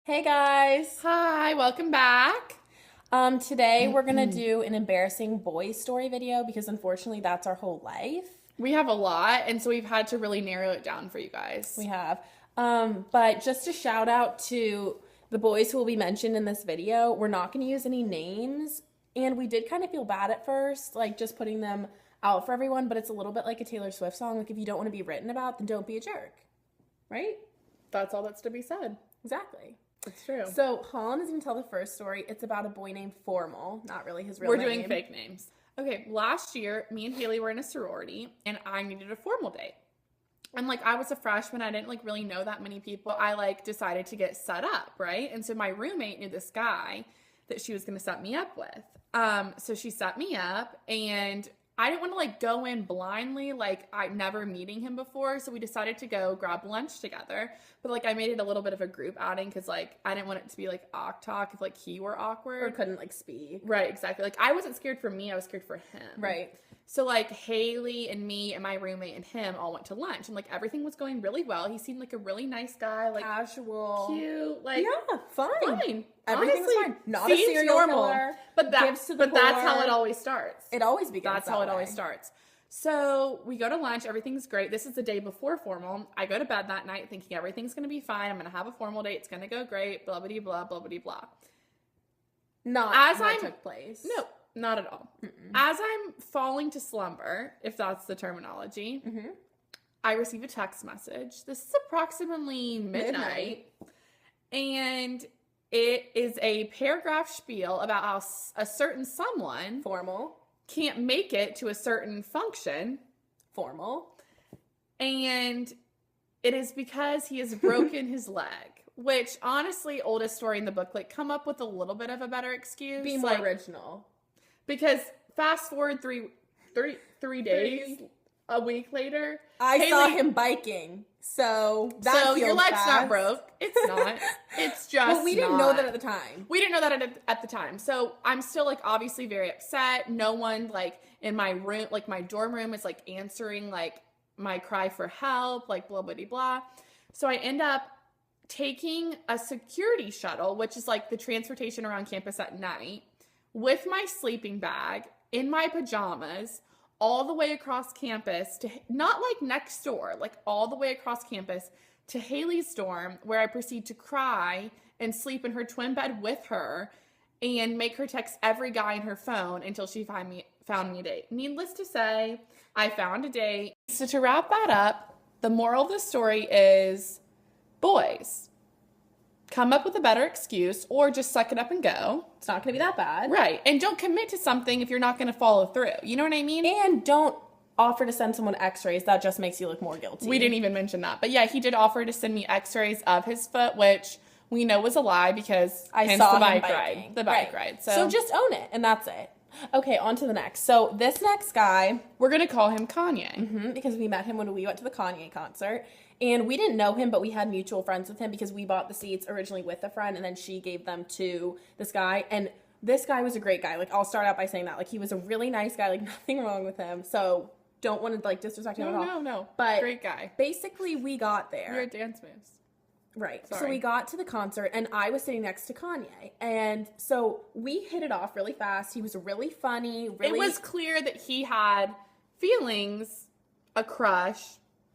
Hey guys. Hi, welcome back. Today we're gonna do an embarrassing boy story video because unfortunately that's our whole life. We have a lot, and so we've had to really narrow it down for you guys. We have. But just a shout out to the boys who will be mentioned in this video. We're not gonna use any names, and we did kind of feel bad at first, like just putting them out for everyone, but it's a little bit like a Taylor Swift song. Like if you don't want to be written about, then don't be a jerk. Right? That's all that's to be said. Exactly. It's true. So Holland is going to tell the first story. It's about a boy named Formal. Not really his real We're name. doing fake names. Okay, last year, me and Haley were in a sorority, and I needed a formal date. And, I was a freshman. I didn't, really know that many people. I, decided to get set up, right? And so my roommate knew this guy that she was going to set me up with. So she set me up, and I didn't want to, go in blindly, I'm never meeting him before, so we decided to go grab lunch together, but, I made it a little bit of a group outing, because, I didn't want it to be, awk talk if, he were awkward. Or couldn't, speak. Right, exactly. I wasn't scared for me, I was scared for him. Right. So, Haley and me and my roommate and him all went to lunch, and, everything was going really well. He seemed like a really nice guy, casual. Cute, yeah, fine. Everything was fine. Not a seems serial normal. killer. But Gives to the that's poor. how it always starts. It always begins That's that how it way. always starts. So we go to lunch. Everything's great. This is the day before formal. I go to bed that night thinking everything's going to be fine. I'm going to have a formal date. It's going to go great. Blah, blah, blah, blah, blah, blah. Not as what took place. No, not at all. As I'm falling to slumber, if that's the terminology, I receive a text message. This is approximately midnight. And it is a paragraph spiel about how a certain someone Formal. can't make it to a certain function. Formal. And it is because he has broken his leg. Which, honestly, oldest story in the book, come up with a little bit of a better excuse. Be more original. Because fast forward three days, a week later. I saw him biking. So that So your leg's fast. not broke. It's not. It's just But we didn't know that at the time. We didn't know that at the time. So I'm still obviously very upset. No one in my room, my dorm room is answering my cry for help, blah, blah, blah, blah. So I end up taking a security shuttle, which is the transportation around campus at night, with my sleeping bag, in my pajamas, all the way across campus to, not next door, all the way across campus to Haley's dorm, where I proceed to cry and sleep in her twin bed with her and make her text every guy in her phone until she found me a date. Needless to say, I found a date. So to wrap that up, the moral of the story is, boys, come up with a better excuse or just suck it up and go. It's not going to be that bad. Right. And don't commit to something if you're not going to follow through. You know what I mean? And don't offer to send someone x-rays. That just makes you look more guilty. We didn't even mention that. But yeah, he did offer to send me x-rays of his foot, which we know was a lie because I saw the him bike ride. The bike ride. So just own it, and that's it. Okay, on to the next. So this next guy, we're going to call him Kanye. Because we met him when we went to the Kanye concert. And we didn't know him, but we had mutual friends with him because we bought the seats originally with a friend, and then she gave them to this guy. And this guy was a great guy. I'll start out by saying that. He was a really nice guy. Nothing wrong with him. So don't want to, disrespect him at all. No. But great guy. Basically, we got there. You're at dance moves. Right. Sorry. So we got to the concert, and I was sitting next to Kanye. And so we hit it off really fast. He was really funny. It was clear that he had feelings, a crush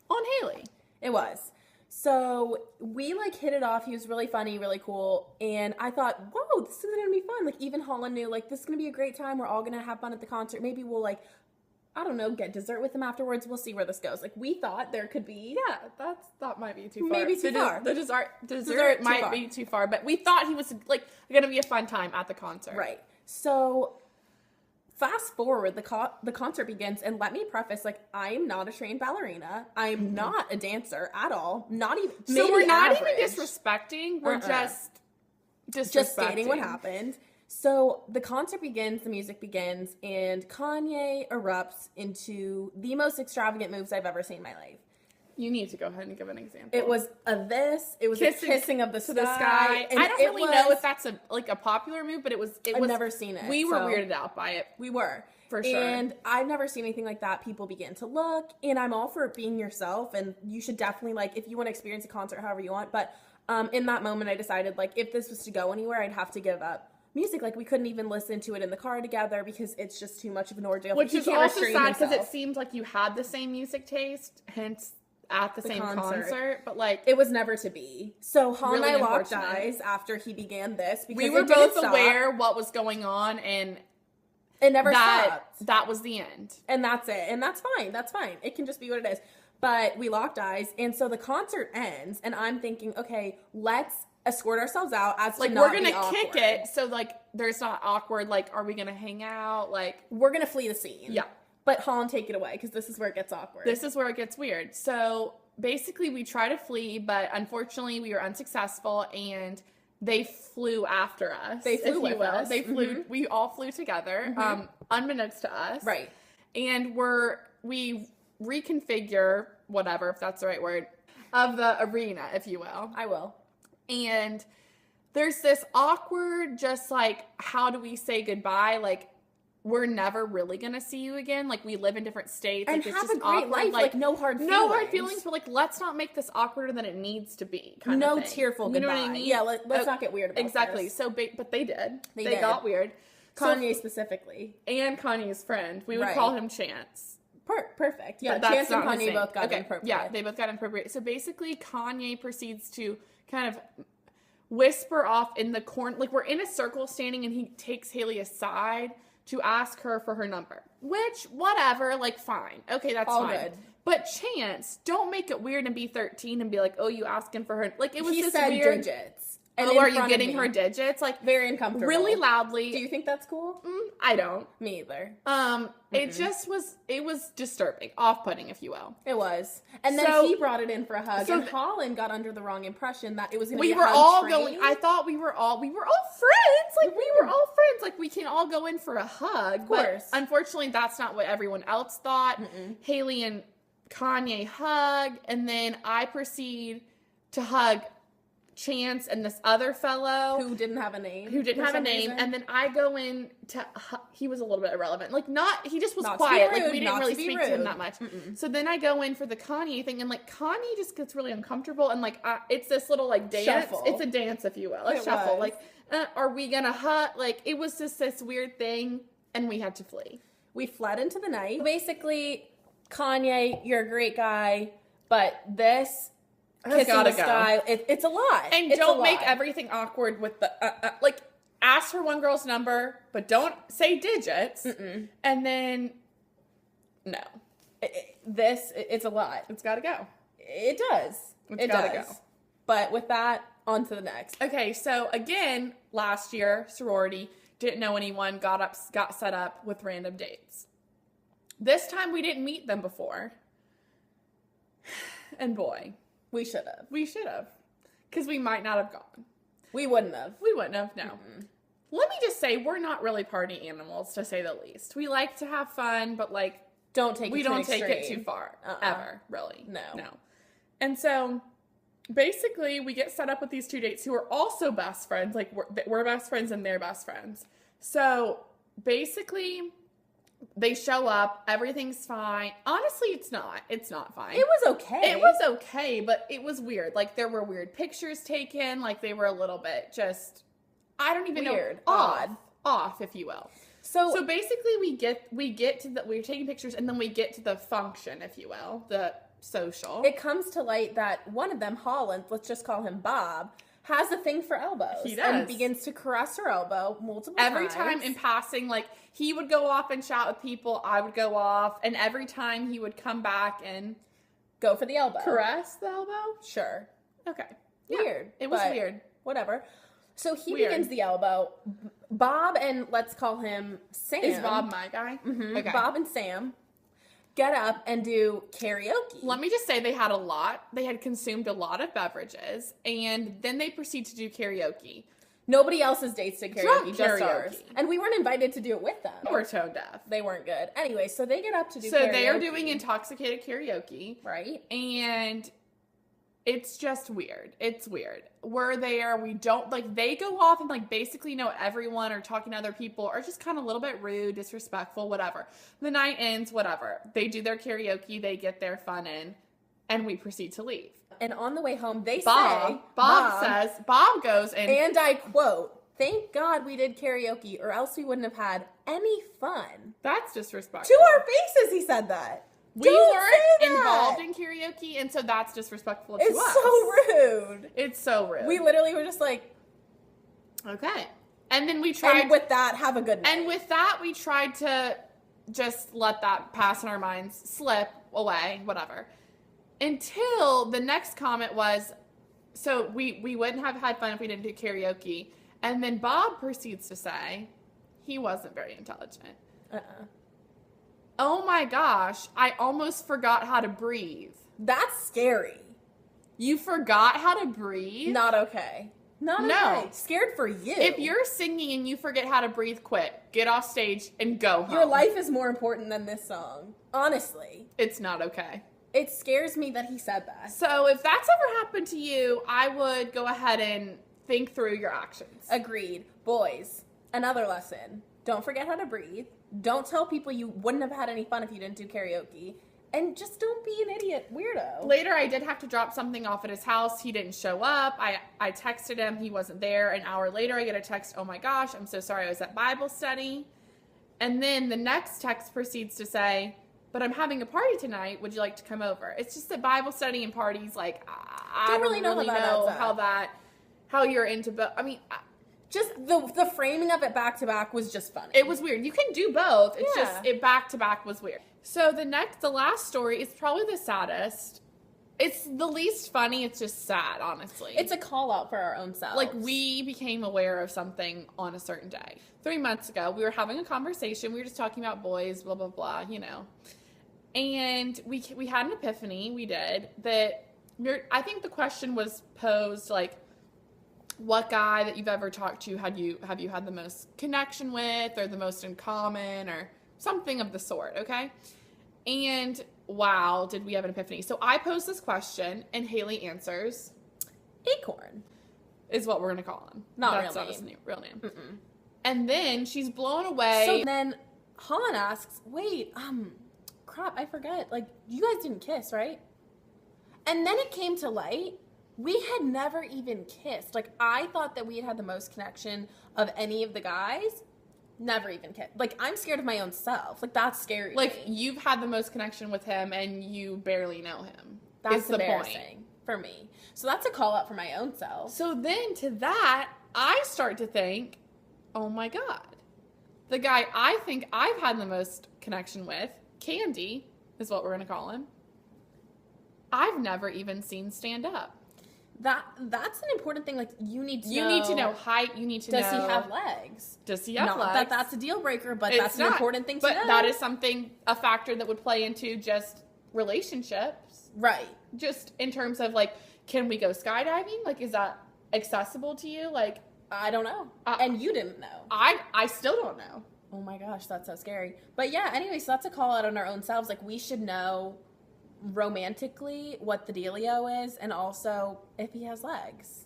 on Haley. It was. So we hit it off. He was really funny, really cool. And I thought, whoa, this is going to be fun. Even Holland knew, this is going to be a great time. We're all going to have fun at the concert. Maybe we'll, I don't know, get dessert with him afterwards. We'll see where this goes. We thought there could be. Yeah, that might be too far. Maybe too far. The dessert might be too far. But we thought he was, going to be a fun time at the concert. Right. So fast forward, the concert begins, and let me preface, I am not a trained ballerina. I'm not a dancer at all. Not even. So we're not average. even disrespecting. We're just stating what happened. So the concert begins, the music begins, and Kanye erupts into the most extravagant moves I've ever seen in my life. You need to go ahead and give an example. It was it was a kissing of the sky. And I don't really know if that's a popular move, but it was. I've never seen it. We were weirded out by it. We were. For sure. And I've never seen anything like that. People begin to look, and I'm all for being yourself, and you should definitely, if you want to experience a concert however you want, but In that moment, I decided, like, if this was to go anywhere, I'd have to give up music. Like, we couldn't even listen to it in the car together because it's just too much of an ordeal. Which He is can't also restrain sad because it himself. seemed like you had the same music taste, hence at the same concert. But, like, it was never to be. So Han Really and I locked unfortunate. eyes after he began this because we were it didn't both stop. aware what was going on, and It never stopped. that was the end. And that's it. And that's fine. That's fine. It can just be what it is. But we locked eyes. And so the concert ends. And I'm thinking, okay, let's escort ourselves out as Like, to we're not going be to awkward. kick it so, like, there's not awkward. Like, are we going to hang out? Like, We're going to flee the scene. yeah. But Han, take it away because this is where it gets awkward. This is where it gets weird. So, basically, we try to flee, but unfortunately, we were unsuccessful, and they flew after us. They flew if you with will. us. They flew. We all flew together, unbeknownst to us. Right. And we reconfigure, whatever, if that's the right word, of the arena, if you will. I will. And there's this awkward, just like, how do we say goodbye? Like, we're never really gonna see you again. Like, we live in different states. And like, it's have just a great awkward. life. Like, no hard feelings. No hard feelings, but, like, let's not make this awkwarder than it needs to be. Kind No of thing. tearful You goodbye. know what I mean? Yeah, let's not get weird about exactly. this. So, but they did. They did. got weird. Kanye specifically. And Kanye's friend. We would Right. call him Chance. Perfect. Yeah, But that's Chance and not his Kanye name. both got Okay, inappropriate. yeah, they both got inappropriate. So basically, Kanye proceeds to kind of whisper off in the corner. Like, we're in a circle standing, and he takes Haley aside to ask her for her number. Which, whatever, like, fine. Okay, that's All fine. good. But Chance, don't make it weird and be 13 and be like, oh, you asking for her. Like, it was He just said weird. digits. And in are you front of getting me. her digits? Like, Very uncomfortable. really loudly. Do you think that's cool? I don't. Me either. It just was, it was disturbing, off-putting, if you will. It was. And then So- he brought it in for a hug. so and th- Holland got under the wrong impression that it was going to be We a were hug all train. going, I thought we were all friends. Like, we were all friends. Like, we can all go in for a hug. Of course. But unfortunately, that's not what everyone else thought. Haley and Kanye hug, and then I proceed to hug Chance and this other fellow Who didn't have a name. who didn't for have a some name, reason. and then I go in to he was a little bit irrelevant. Like, not, he just was Not to be quiet. Like, rude, we didn't not really to be speak to him rude. that much. So then I go in for the Kanye thing, and, like, Kanye just gets really uncomfortable, and, like, it's this little, like, dance. Shuffle. It's a dance, if you will. A It shuffle. was. Like, are we gonna hug? Like, it was just this weird thing, and we had to flee. We fled into the night. Basically, Kanye, you're a great guy, but this kissing gotta the go. sky, it's a lot. And It's a don't make lot. everything awkward with the, like, ask for one girl's number, but don't say digits. And then, no. It's a lot. It's gotta go. It does. It's It gotta does. go. But with that, on to the next. Okay, so again, last year, sorority, didn't know anyone, got set up with random dates. This time we didn't meet them before. And boy, We should have. we should have. Because we might not have gone. We wouldn't have. We wouldn't have, no. Let me just say, we're not really party animals, to say the least. We like to have fun, but, like, Don't take it we to don't an take it extreme. too far, Uh-uh. ever, really. No. And so, basically, we get set up with these two dates who are also best friends. Like, we're best friends and they're best friends. So, basically, they show up. Everything's fine. Honestly, it's not. It's not fine. It was okay. It was okay, but it was weird. Like, there were weird pictures taken. Like, they were a little bit just, I don't even Weird. know. Odd. Off, if you will. So So basically, we get to the, we're taking pictures, and then we get to the function, if you will, the social. it comes to light that one of them, Holland, let's just call him Bob, has a thing for elbows. He does. And begins to caress her elbow multiple Every times. time in passing, like, he would go off and chat with people, I would go off, and every time he would come back and Go for the elbow. caress the elbow. Sure. Okay. Weird. It was but weird. Whatever. So he Weird. begins the elbow. Bob and let's call him Sam. Is Bob my guy? Okay. Bob and Sam get up and do karaoke. Let me just say they had a lot. They had consumed a lot of beverages, and then they proceed to do karaoke. Nobody else's dates did karaoke, Drunk just karaoke. ours. And we weren't invited to do it with them. We're tone deaf. They weren't good. Anyway, so they get up to do So karaoke. they are doing intoxicated karaoke. Right? And it's just weird. It's weird. We're there. We don't, like, they go off and, like, basically know everyone or talking to other people or just kind of a little bit rude, disrespectful, whatever. The night ends, whatever. They do their karaoke. They get their fun in. And we proceed to leave. And on the way home, they Bob goes and I quote, "Thank God we did karaoke or else we wouldn't have had any fun." That's disrespectful. To our faces, he said that. We Don't weren't say that. involved in karaoke, and so that's disrespectful to us. It's so rude. It's so rude. We literally were just like, okay. And then we tried. and with that, have a good night. And with that, we tried to just let that pass in our minds, slip away, whatever. Until the next comment was, so we wouldn't have had fun if we didn't do karaoke. And then Bob proceeds to say, he wasn't very intelligent. Oh my gosh, I almost forgot how to breathe. That's scary. You forgot how to breathe? Not okay. Not okay. Scared for you. If you're singing and you forget how to breathe, quit. Get off stage and go home. Your life is more important than this song. Honestly. It's not okay. It scares me that he said that. So if that's ever happened to you, I would go ahead and think through your actions. Agreed. Boys, another lesson. Don't forget how to breathe. Don't tell people you wouldn't have had any fun if you didn't do karaoke. And just don't be an idiot weirdo. Later, I did have to drop something off at his house. He didn't show up. I texted him. He wasn't there. An hour later, I get a text, "Oh my gosh, I'm so sorry. I was at Bible study." And then the next text proceeds to say, "But I'm having a party tonight. Would you like to come over?" It's just that Bible study and parties, like, I don't really know how you're into both. I mean, just the framing of it back to back was just funny. It was weird. You can do both. It's just, it back to back was weird. So the last story is probably the saddest. It's the least funny. It's just sad, honestly. It's a call out for our own selves. Like, we became aware of something on a certain day. 3 months ago, we were having a conversation. We were just talking about boys, blah, blah, blah, you know. And we had an epiphany. We did. I think the question was posed, like, what guy that you've ever talked to have you had the most connection with, or the most in common, or something of the sort, okay? And wow, did we have an epiphany. So I posed this question, and Haley answers. Acorn. Is what we're going to call him. That's not his real name. Mm-mm. And then she's blown away. So then Han asks, "Wait, crap, I forget. Like, you guys didn't kiss, right?" And then it came to light. We had never even kissed. Like, I thought that we had the most connection of any of the guys. Never even kissed. Like, I'm scared of my own self. Like, that's scary. Like, you've had the most connection with him, and you barely know him. That's embarrassing for me. So that's a call out for my own self. So then to that, I start to think, oh my God. The guy I think I've had the most connection with, Candy, is what we're going to call him, I've never even seen stand up. That's an important thing. Like, you need to know height. You need to know. Does he have legs? Does he have legs? Not that that's a deal breaker, but that's an important thing to know. But that is a factor that would play into just relationships. Right. Just in terms of, like, can we go skydiving? Like, is that accessible to you? Like, I don't know. And you didn't know. I still don't know. Oh my gosh, that's so scary. But yeah, anyway, so that's a call out on our own selves. Like, we should know romantically what the dealio is, and also if he has legs.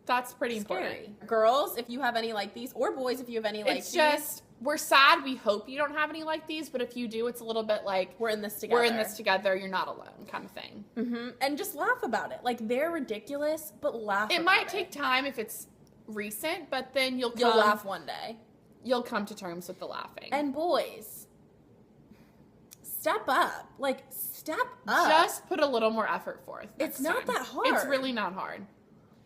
That's pretty important. Girls, if you have any like these, or boys, if you have any like these. It's just, we're sad. We hope you don't have any like these, but if you do, it's a little bit like, we're in this together. You're not alone, kind of thing. Mm-hmm. And just laugh about it. Like, they're ridiculous, but laugh. It might take time if it's recent, but then you'll laugh one day. You'll come to terms with the laughing. And boys, step up. Like, step up. Just put a little more effort forth. It's not that hard. It's really not hard.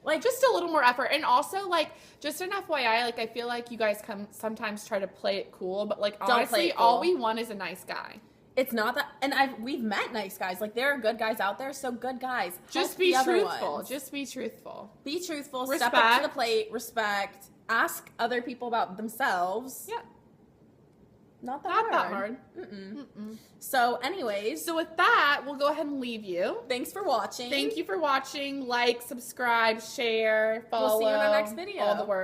Like, just a little more effort. And also, like, just an FYI, like, I feel like you guys sometimes try to play it cool, but, like, honestly, all we want is a nice guy. It's not that, and we've met nice guys. Like, there are good guys out there, so good guys. Just be truthful. Just be truthful. Be truthful. Step up to the plate. Respect. Ask other people about themselves. Yeah. Not that hard. Mm-mm. So anyways. So with that, we'll go ahead and leave you. Thanks for watching. Thank you for watching. Like, subscribe, share, follow. We'll see you in our next video. All the words.